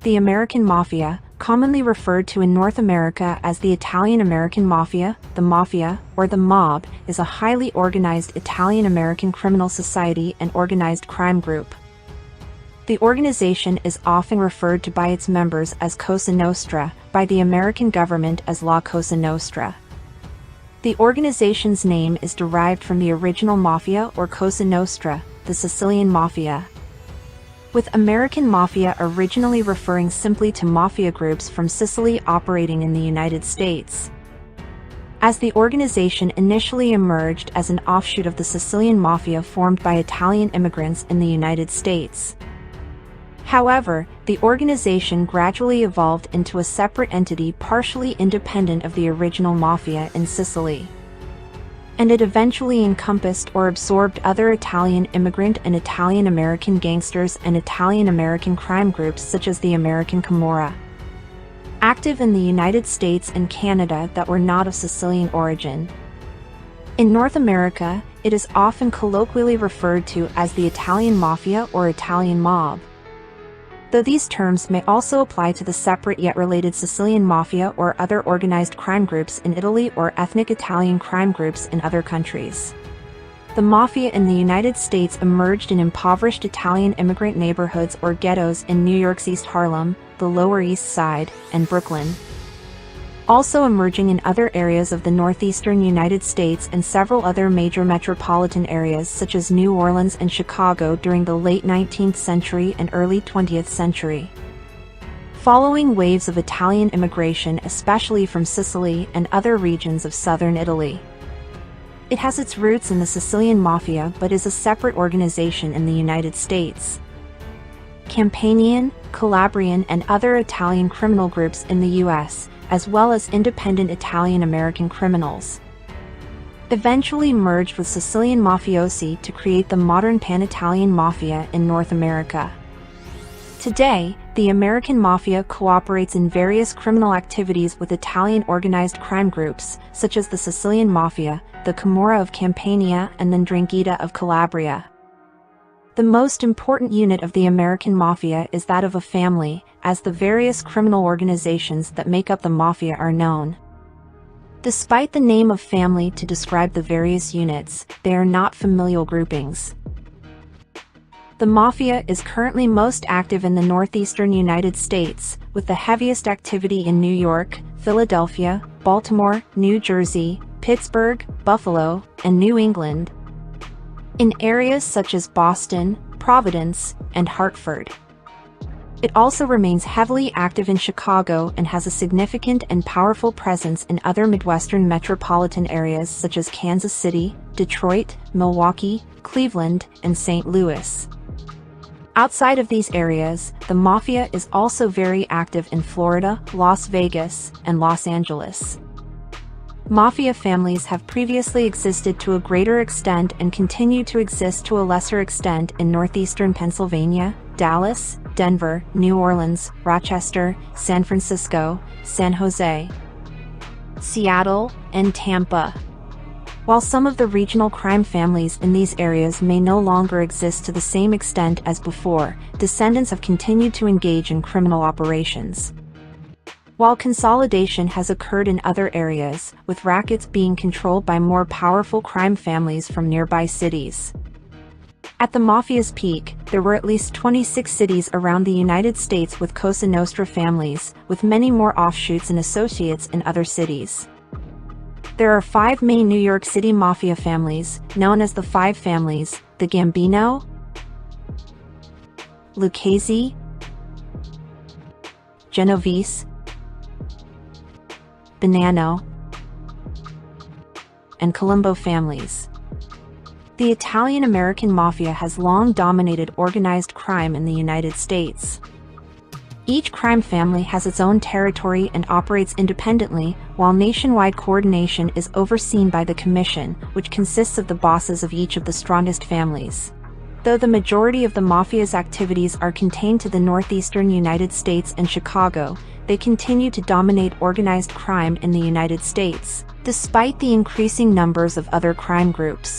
The American Mafia, commonly referred to in North America as the Italian-American Mafia, the Mafia, or the Mob, is a highly organized Italian-American criminal society and organized crime group. The organization is often referred to by its members as Cosa Nostra, by the American government as La Cosa Nostra. The organization's name is derived from the original Mafia or Cosa Nostra, the Sicilian Mafia, with American Mafia originally referring simply to mafia groups from Sicily operating in the United States. As the organization initially emerged as an offshoot of the Sicilian Mafia formed by Italian immigrants in the United States. However, the organization gradually evolved into a separate entity partially independent of the original Mafia in Sicily. And it eventually encompassed or absorbed other Italian immigrant and Italian-American gangsters and Italian-American crime groups such as the American Camorra, active in the United States and Canada that were not of Sicilian origin. In North America, it is often colloquially referred to as the Italian Mafia or Italian Mob, though these terms may also apply to the separate yet related Sicilian Mafia or other organized crime groups in Italy or ethnic Italian crime groups in other countries. The Mafia in the United States emerged in impoverished Italian immigrant neighborhoods or ghettos in New York's East Harlem, the Lower East Side, and Brooklyn, also emerging in other areas of the northeastern United States and several other major metropolitan areas such as New Orleans and Chicago during the late 19th century and early 20th century. Following waves of Italian immigration, especially from Sicily and other regions of southern Italy. It has its roots in the Sicilian Mafia but is a separate organization in the United States. Campanian, Calabrian and other Italian criminal groups in the U.S., as well as independent Italian-American criminals, eventually merged with Sicilian mafiosi to create the modern Pan-Italian Mafia in North America. Today, the American Mafia cooperates in various criminal activities with Italian organized crime groups, such as the Sicilian Mafia, the Camorra of Campania and the 'Ndrangheta of Calabria. The most important unit of the American Mafia is that of a family, as the various criminal organizations that make up the Mafia are known. Despite the name of family to describe the various units, they are not familial groupings. The Mafia is currently most active in the northeastern United States, with the heaviest activity in New York, Philadelphia, Baltimore, New Jersey, Pittsburgh, Buffalo, and New England, in areas such as Boston, Providence, and Hartford. It also remains heavily active in Chicago and has a significant and powerful presence in other Midwestern metropolitan areas such as Kansas City, Detroit, Milwaukee, Cleveland, and St. Louis. Outside of these areas, the Mafia is also very active in Florida, Las Vegas, and Los Angeles. Mafia families have previously existed to a greater extent and continue to exist to a lesser extent in northeastern Pennsylvania, Dallas, Denver, New Orleans, Rochester, San Francisco, San Jose, Seattle, and Tampa. While some of the regional crime families in these areas may no longer exist to the same extent as before, descendants have continued to engage in criminal operations. While consolidation has occurred in other areas, with rackets being controlled by more powerful crime families from nearby cities. At the Mafia's peak, there were at least 26 cities around the United States with Cosa Nostra families, with many more offshoots and associates in other cities. There are 5 main New York City Mafia families, known as the Five Families: the Gambino, Lucchese, Genovese, Bonanno, and Colombo families. The Italian-American Mafia has long dominated organized crime in the United States. Each crime family has its own territory and operates independently, while nationwide coordination is overseen by the Commission, which consists of the bosses of each of the strongest families. Though the majority of the Mafia's activities are contained to the northeastern United States and Chicago, they continue to dominate organized crime in the United States, despite the increasing numbers of other crime groups.